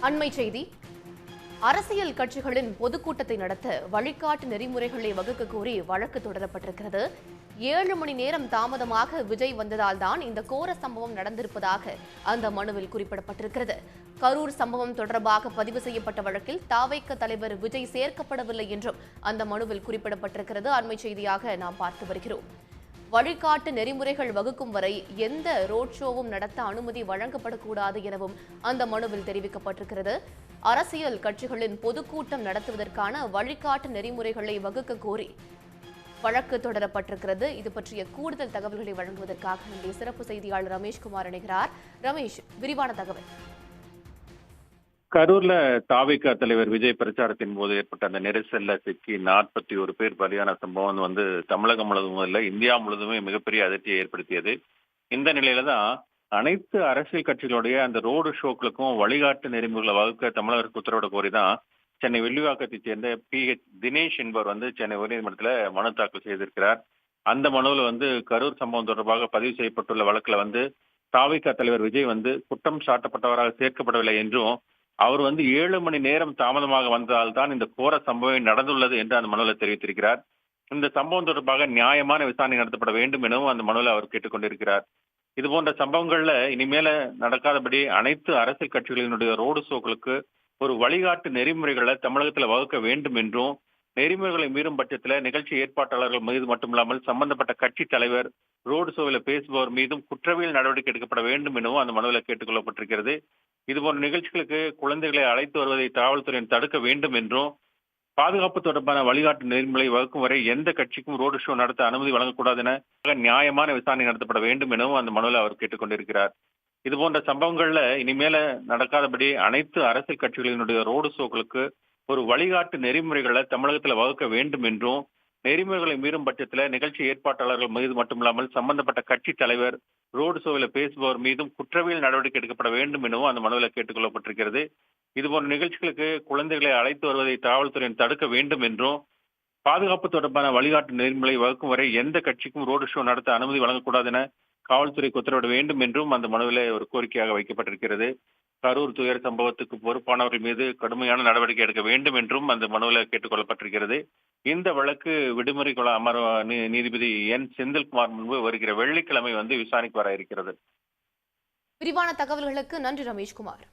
அண்மை செய்தி. அரசியல் கட்சிகளின் பொதுக்கூட்டத்தை நடத்த வழிகாட்டு நெறிமுறைகளை வகுக்க கோரி வழக்கு தொடரப்பட்டிருக்கிறது. 7 மணி நேரம் தாமதமாக விஜய் வந்ததால் தான் இந்த கோர சம்பவம் நடந்திருப்பதாக அந்த மனுவில் குறிப்பிடப்பட்டிருக்கிறது. கரூர் சம்பவம் தொடர்பாக பதிவு செய்யப்பட்ட வழக்கில் தாவேக தலைவர் விஜய் சேர்க்கப்படவில்லை என்றும் அந்த மனுவில் குறிப்பிடப்பட்டிருக்கிறது. அண்மை செய்தியாக நாம் பார்த்து வருகிறோம். வழிகாட்டு நெறிமுறைகள் வகுக்கும் வரை எந்த ரோட் ஷோவும் நடத்த அனுமதி வழங்கப்படக்கூடாது எனவும் அந்த மனுவில் தெரிவிக்கப்பட்டிருக்கிறது. அரசியல் கட்சிகளின் பொதுக்கூட்டம் நடத்துவதற்கான வழிகாட்டு நெறிமுறைகளை வகுக்க கோரி வழக்கு தொடரப்பட்டிருக்கிறது. இது பற்றிய கூடுதல் தகவல்களை வழங்குவதற்காக நம்முடைய சிறப்பு செய்தியாளர் ரமேஷ்குமார் இணைகிறார். ரமேஷ், விரிவான தகவல். கரூர்ல தாவேகா தலைவர் விஜய் பிரச்சாரத்தின் போது ஏற்பட்ட அந்த நெரிசல்ல சிக்கி 41 பேர் பலியான சம்பவம் தமிழகம் முழுவதும் இல்ல, இந்தியா முழுவதுமே மிகப்பெரிய அதிர்ச்சியை ஏற்படுத்தியது. இந்த நிலையில தான் அனைத்து அரசியல் கட்சிகளுடைய அந்த ரோடு ஷோக்களுக்கும் வழிகாட்டு நெறிமுறைகளை வகுக்க தமிழக அரசு உத்தரவிட கோரிதான் சென்னை வெள்ளிவாக்கத்தைச் சேர்ந்த PH தினேஷ் என்பவர் சென்னை உயர்நீதிமன்றத்துல மனு தாக்கல் செய்திருக்கிறார். அந்த மனுவில் கரூர் சம்பவம் தொடர்பாக பதிவு செய்யப்பட்டுள்ள வழக்குல தாவேகா தலைவர் விஜய் குற்றம் சாட்டப்பட்டவராக சேர்க்கப்படவில்லை என்றும் அவர் 7 மணி நேரம் தாமதமாக வந்ததால் தான் இந்த கோர சம்பவம் நடந்துள்ளது என்று அந்த மனுவில் தெரிவித்திருக்கிறார். இந்த சம்பவம் தொடர்பாக நியாயமான விசாரணை நடத்தப்பட வேண்டும் எனவும் அந்த மனுவில் அவர் கேட்டுக்கொண்டிருக்கிறார். இது போன்ற சம்பவங்கள்ல இனிமேல நடக்காதபடி அனைத்து அரசியல் கட்சிகளினுடைய ரோடு ஷோக்களுக்கு ஒரு வழிகாட்டு நெறிமுறைகளை தமிழகத்தில் வகுக்க வேண்டும் என்றும், நெறிமுறைகளை மீறும் பட்சத்தில் நிகழ்ச்சி ஏற்பாட்டாளர்கள் மீது மட்டுமில்லாமல் சம்பந்தப்பட்ட கட்சி தலைவர், ரோடு ஷோவில் பேசுபவர் மீதும் குற்றவியல் நடவடிக்கை எடுக்கப்பட வேண்டும் எனவும் அந்த மனுவில் கேட்டுக்கொள்ளப்பட்டிருக்கிறது. இதுபோன்ற நிகழ்ச்சிகளுக்கு குழந்தைகளை அழைத்து வருவதை காவல்துறையினர் தடுக்க வேண்டும் என்றும், பாதுகாப்பு தொடர்பான வழிகாட்டு நெறிமுறை வகுக்கும் வரை எந்த கட்சிக்கும் ரோடு ஷோ நடத்த அனுமதி வழங்கக்கூடாது என நியாயமான விசாரணை நடத்தப்பட வேண்டும் எனவும் அந்த மனுவில் அவர் கேட்டுக்கொண்டிருக்கிறார். இதுபோன்ற சம்பவங்கள்ல இனிமேல நடக்காதபடி அனைத்து அரசியல் கட்சிகளினுடைய ரோடு ஷோக்களுக்கு ஒரு வழிகாட்டு நெறிமுறைகளை தமிழகத்தில் வகுக்க வேண்டும் என்றும், நெறிமுறைகளை மீறும் பட்சத்தில் நிகழ்ச்சி ஏற்பாட்டாளர்கள் மீது மட்டுமில்லாமல் சம்பந்தப்பட்ட கட்சி தலைவர், ரோடு ஷோவில் பேசுபவர் மீதும் குற்றவியல் நடவடிக்கை எடுக்கப்பட வேண்டும் எனவும் அந்த மனுவில் கேட்டுக்கொள்ளப்பட்டிருக்கிறது. இதுபோன்ற நிகழ்ச்சிகளுக்கு குழந்தைகளை அழைத்து வருவதை காவல்துறையினர் தடுக்க வேண்டும் என்றும், பாதுகாப்பு தொடர்பான வழிகாட்டு நெறிமுறை வகுக்கும் வரை எந்த கட்சிக்கும் ரோடு ஷோ நடத்த அனுமதி வழங்கக்கூடாது என காவல்துறைக்கு உத்தரவிட வேண்டும் என்றும் அந்த மனுவில் ஒரு கோரிக்கையாக வைக்கப்பட்டிருக்கிறது. கரூர் துயர சம்பவத்துக்கு பொறுப்பானவர்கள் மீது கடுமையான நடவடிக்கை எடுக்க வேண்டும் என்றும் அந்த மனுவில் கேட்டுக்கொள்ளப்பட்டிருக்கிறது. இந்த வழக்கு விடுமுறை குழு அமர்வு நீதிபதி N செந்தில்குமார் முன்பு வருகிற வெள்ளிக்கிழமை விசாரணைக்கு வர இருக்கிறது. விரிவான தகவல்களுக்கு நன்றி ரமேஷ்குமார்.